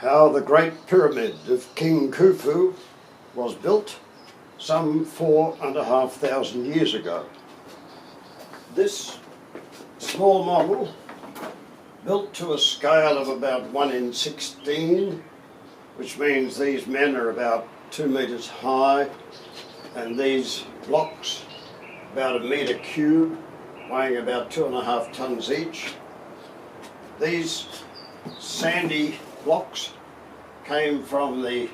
how the Great Pyramid of King Khufu was built some 4,500 years ago. This small model, built to a scale of about 1 in 16, which means these men are about 2 metres high, and these blocks about 1 metre cube, weighing about 2.5 tonnes each. These sandy blocks came from the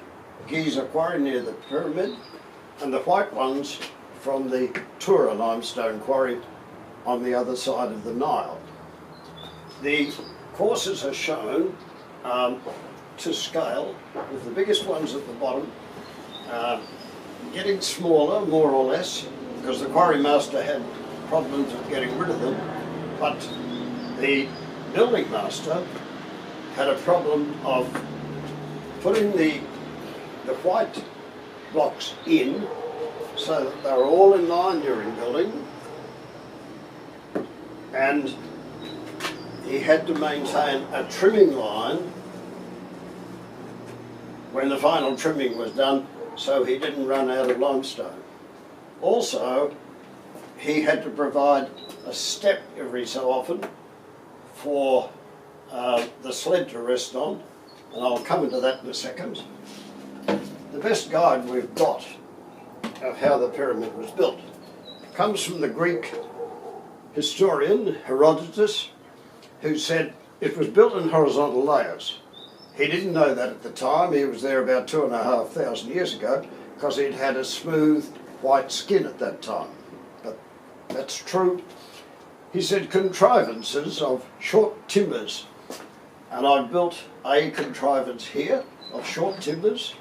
Giza quarry near the pyramid, and the white ones from the Tura limestone quarry on the other side of the Nile. The courses are shown to scale, with the biggest ones at the bottom getting smaller, more or less, because the quarry master had problems of getting rid of them, but the building master had a problem of putting the white blocks in so that they were all in line during building, and he had to maintain a trimming line when the final trimming was done, so he didn't run out of limestone. Also, he had to provide a step every so often for the sled to rest on, and I'll come into that in a second. The best guide we've got of how the pyramid was built comes from the Greek historian Herodotus, who said it was built in horizontal layers. He didn't know that at the time. He was there about 2,500 years ago, because he'd had a smooth white skin at that time. But that's true. He said contrivances of short timbers, and I built a contrivance here of short timbers,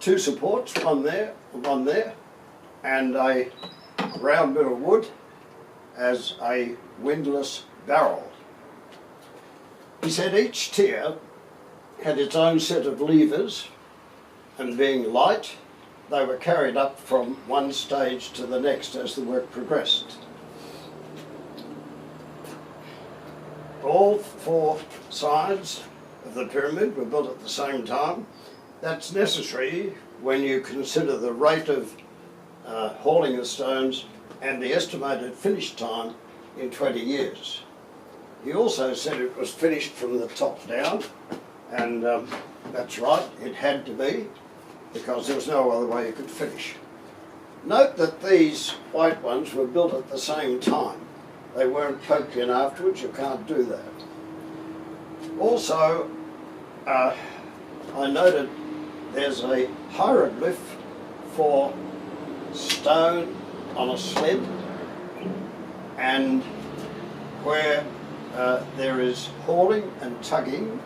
2 supports, one there, and a round bit of wood as a windlass barrel. He said each tier had its own set of levers, and being light, they were carried up from one stage to the next as the work progressed. All 4 sides of the pyramid were built at the same time. That's necessary when you consider the rate of hauling the stones and the estimated finish time in 20 years. He also said it was finished from the top down, and that's right, it had to be, because there was no other way you could finish. Note that these white ones were built at the same time. They weren't poked in afterwards, you can't do that. Also, I noted there's a hieroglyph for stone on a sled, and where there is hauling and tugging,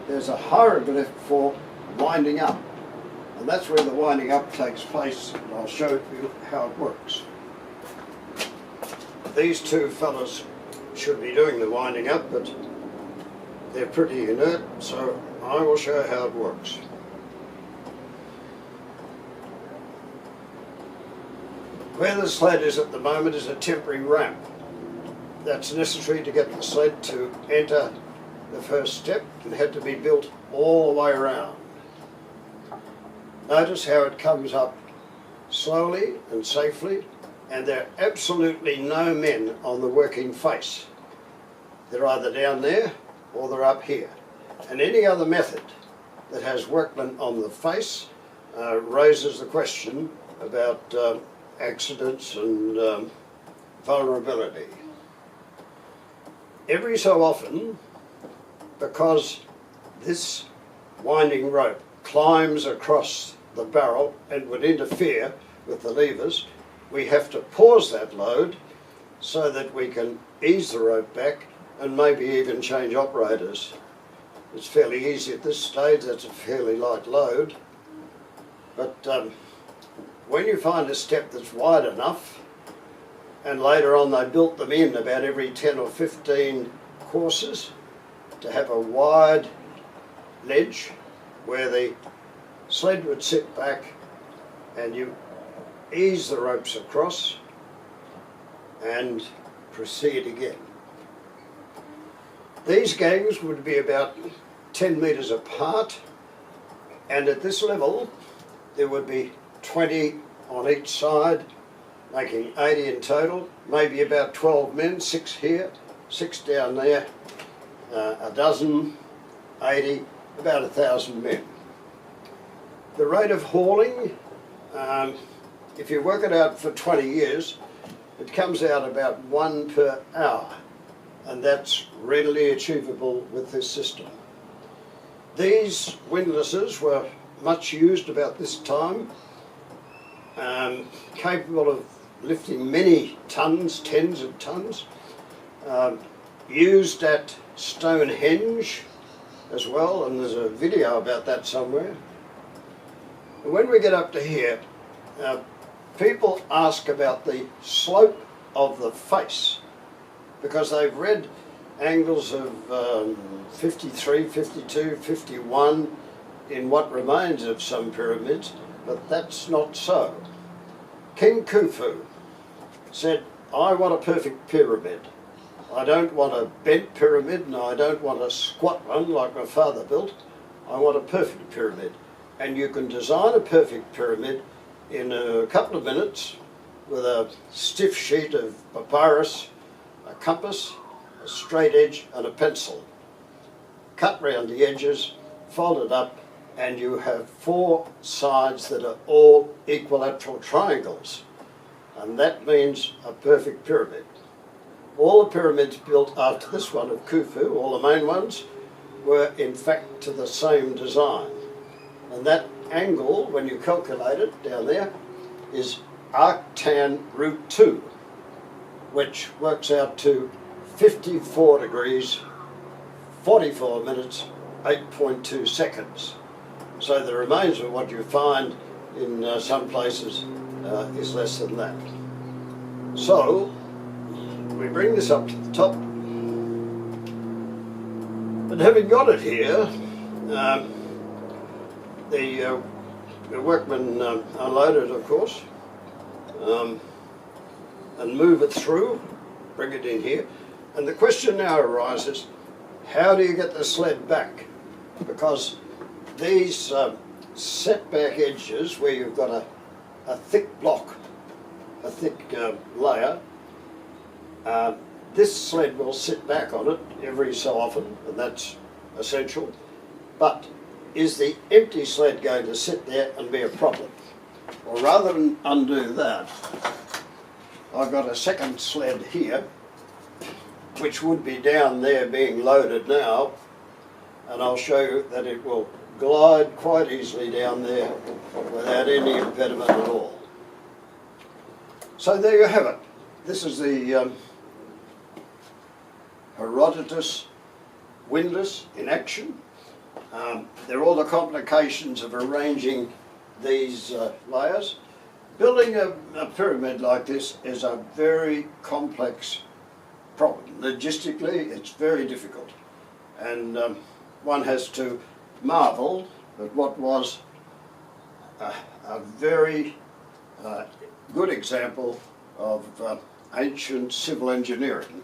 there's a hieroglyph for winding up. And that's where the winding up takes place, and I'll show you how it works. These 2 fellas should be doing the winding up, but they're pretty inert, so I will show how it works. Where the sled is at the moment is a temporary ramp. That's necessary to get the sled to enter the first step, and had to be built all the way around. Notice how it comes up slowly and safely, and there are absolutely no men on the working face. They're either down there or they're up here. And any other method that has workmen on the face raises the question about accidents and vulnerability. Every so often, because this winding rope climbs across the barrel and would interfere with the levers, we have to pause that load so that we can ease the rope back and maybe even change operators. It's fairly easy at this stage, that's a fairly light load, but when you find a step that's wide enough, and later on they built them in about every 10 or 15 courses to have a wide ledge where the sled would sit back and you ease the ropes across and proceed again. These gangs would be about 10 metres apart, and at this level there would be 20 on each side, making 80 in total, maybe about 12 men, 6 here, 6 down there, a dozen, 80, about 1,000 men. The rate of hauling, if you work it out for 20 years, it comes out about 1 per hour, and that's readily achievable with this system. These windlasses were much used about this time, capable of lifting many tons, tens of tons, used at Stonehenge as well, and there's a video about that somewhere. When we get up to here, people ask about the slope of the face, because they've read angles of 53, 52, 51 in what remains of some pyramids, but that's not so. King Khufu said, I want a perfect pyramid. I don't want a bent pyramid, and I don't want a squat one like my father built. I want a perfect pyramid. And you can design a perfect pyramid in a couple of minutes with a stiff sheet of papyrus, a compass, a straight edge and a pencil. Cut round the edges, fold it up, and you have 4 sides that are all equilateral triangles. And that means a perfect pyramid. All the pyramids built after this one of Khufu, all the main ones, were in fact to the same design. And that angle, when you calculate it down there, is arctan root 2, which works out to 54 degrees, 44 minutes, 8.2 seconds. So the remains of what you find in some places is less than that. So we bring this up to the top, and having got it here, the workmen unload it, of course, and move it through, bring it in here. And the question now arises, how do you get the sled back? Because these setback edges where you've got a thick block, a thick layer, this sled will sit back on it every so often, and that's essential. But is the empty sled going to sit there and be a problem? Well, rather than undo that, I've got a second sled here, which would be down there being loaded now, and I'll show you that it will glide quite easily down there without any impediment at all. So there you have it. This is the Herodotus windlass in action. There are all the complications of arranging these layers. Building a pyramid like this is a very complex problem. Logistically, it's very difficult. And one has to marvel at what was a very good example of ancient civil engineering.